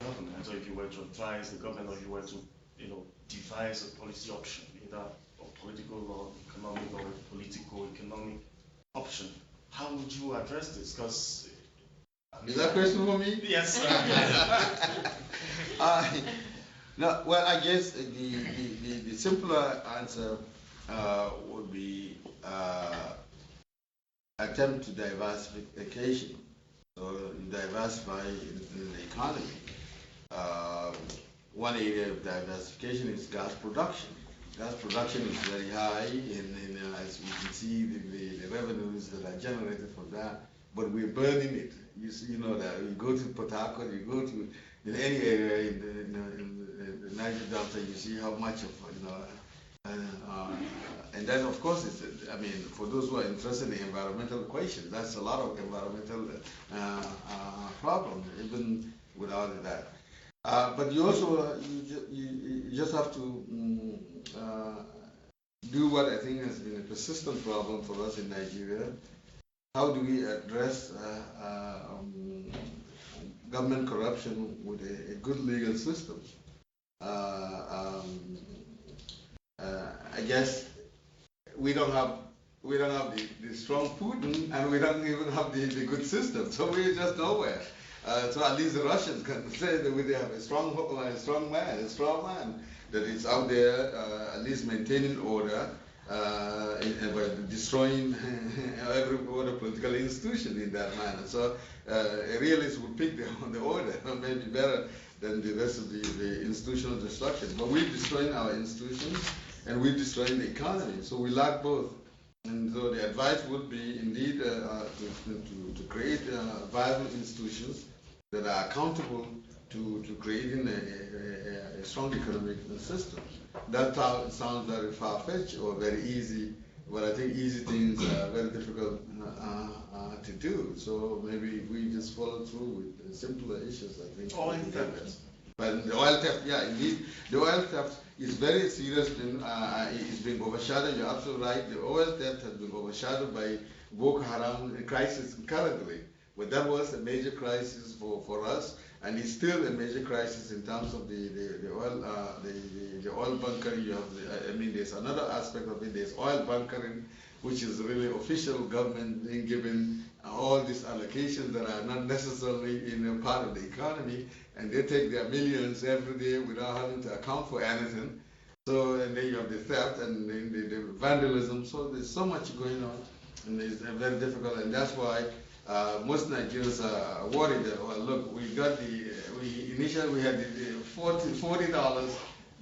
government, or if you were to advise the government, or if you were to devise a policy option, either a political or economic or a political-economic option, how would you address this? Because is that question for me? Yes. No. Well, I guess the simpler answer would be attempt to diversification. So you diversify in the economy. one area of diversification is gas production. Gas production is very high, and as we can see, the revenues that are generated from that, but we're burning it. You see, you know that you go to Port Harcourt, you go to in any area in the Niger Delta, you see how much of and then of course it's, I mean, for those who are interested in environmental questions, that's a lot of environmental problems even without that. But you also you just have to do what I think has been a persistent problem for us in Nigeria. How do we address government corruption with a good legal system? I guess we don't have the strong Putin, and we don't even have the good system, so we're just nowhere. So at least the Russians can say that they have a strong man that is out there, at least maintaining order, but destroying every other political institution in that manner. So a realist would pick the order, maybe better than the rest of the institutional destruction. But we're destroying our institutions, and we're destroying the economy. So we lack both. And so the advice would be indeed to create viable institutions that are accountable to creating a strong economic system. That sounds very far-fetched or very easy, but I think easy things are very difficult to do. So maybe we just follow through with simpler issues, I think. Oil theft. But the oil theft, yeah, indeed, the oil theft is very serious. It's been overshadowed. You're absolutely right. The oil theft has been overshadowed by Boko Haram crisis currently. But that was a major crisis for us, and it's still a major crisis in terms of the oil bunkering. You have, I mean, there's another aspect of it. There's oil bunkering, which is really official government being given all these allocations that are not necessarily in a part of the economy, and they take their millions every day without having to account for anything. So, and then you have the theft and the vandalism. So there's so much going on, and it's very difficult, and that's why most Nigerians are worried that, well, look, initially we had the $40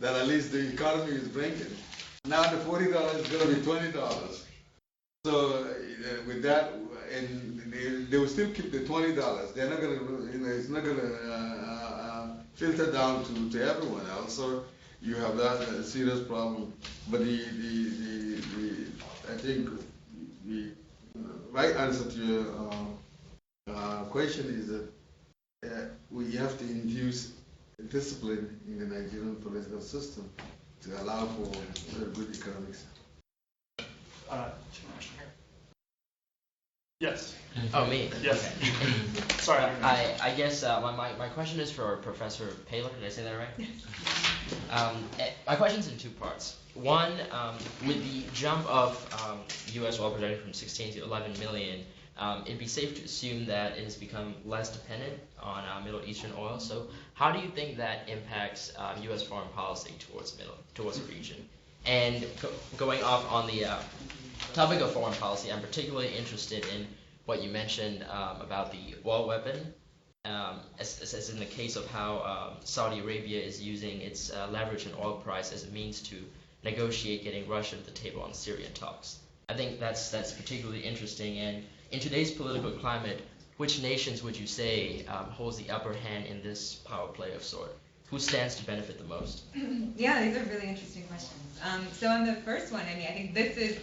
that at least the economy is bringing. Now the $40 is going to be $20. So with that, and they will still keep the $20. They're not going to, it's not going to filter down to everyone else. So you have that serious problem. But I think the right answer to your question is that we have to induce discipline in the Nigerian political system to allow for good economics. Yes. Oh, me? Yes. Okay. Sorry. I guess my question is for Professor Paler. Did I say that right? Yes. My question's in two parts. One, with the jump of U.S. oil production from 16 to 11 million, it'd be safe to assume that it has become less dependent on Middle Eastern oil. So how do you think that impacts U.S. foreign policy towards the region? And going off on the topic of foreign policy, I'm particularly interested in what you mentioned about the oil weapon, as in the case of how Saudi Arabia is using its leverage in oil price as a means to negotiate getting Russia to the table on Syrian talks. I think that's particularly interesting. And in today's political climate, which nations would you say holds the upper hand in this power play of sort? Who stands to benefit the most? Yeah, these are really interesting questions. So on the first one, I mean, I think this is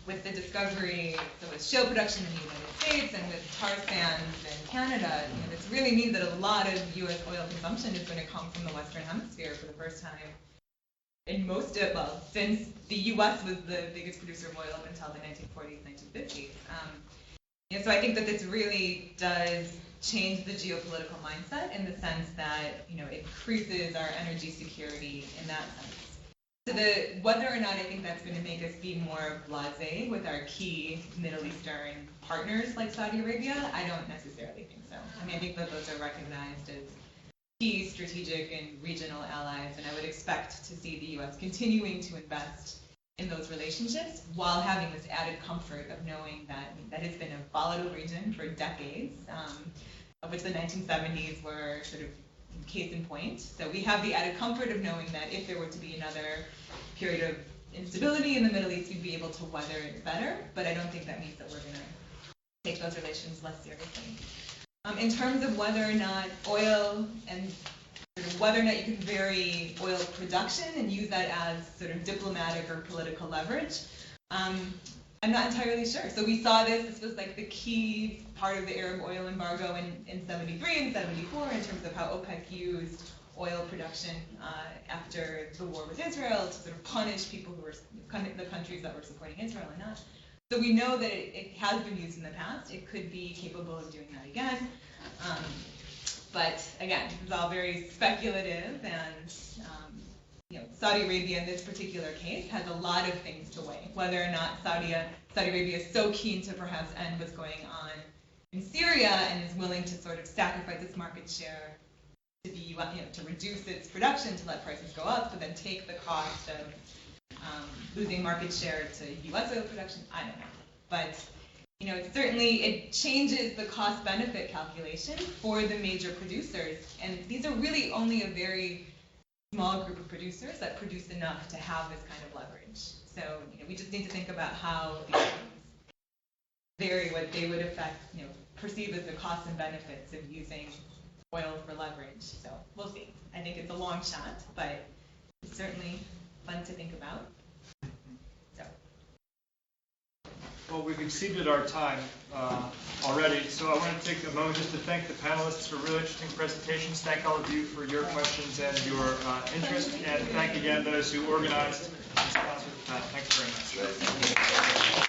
with the discovery, so with shale production in the United States and with tar sands in Canada, this really means that a lot of U.S. oil consumption is going to come from the Western Hemisphere for the first time in since the U.S. was the biggest producer of oil up until the 1940s, 1950s. So I think that this really does change the geopolitical mindset in the sense that, it increases our energy security in that sense. So whether or not I think that's going to make us be more blasé with our key Middle Eastern partners like Saudi Arabia, I don't necessarily think so. I mean, I think that those are recognized as key strategic and regional allies, and I would expect to see the U.S. continuing to invest in those relationships while having this added comfort of knowing that it's been a volatile region for decades, of which the 1970s were sort of case in point. So we have the added comfort of knowing that if there were to be another period of instability in the Middle East, we'd be able to weather it better, but I don't think that means that we're going to take those relations less seriously. In terms of whether or not oil and sort of whether or not you can vary oil production and use that as sort of diplomatic or political leverage, I'm not entirely sure. So we saw this was like the key part of the Arab oil embargo in 73 and 74 in terms of how OPEC used oil production after the war with Israel to sort of punish people who were, the countries that were supporting Israel and not. So we know that it has been used in the past. It could be capable of doing that again. But again, it's all very speculative, and Saudi Arabia in this particular case has a lot of things to weigh. Whether or not Saudi Arabia is so keen to perhaps end what's going on in Syria and is willing to sort of sacrifice its market share to be, to reduce its production to let prices go up, but then take the cost of losing market share to U.S. oil production. I don't know, but it changes the cost-benefit calculation for the major producers, and these are really only a very small group of producers that produce enough to have this kind of leverage. So we just need to think about how these things vary, what they would perceive as the costs and benefits of using oil for leverage. So we'll see. I think it's a long shot, but it's certainly fun to think about. Well, we've exceeded our time already, so I want to take a moment just to thank the panelists for really interesting presentations. Thank all of you for your questions and your interest, and thank again those who organized and sponsored the panel. Thanks very much.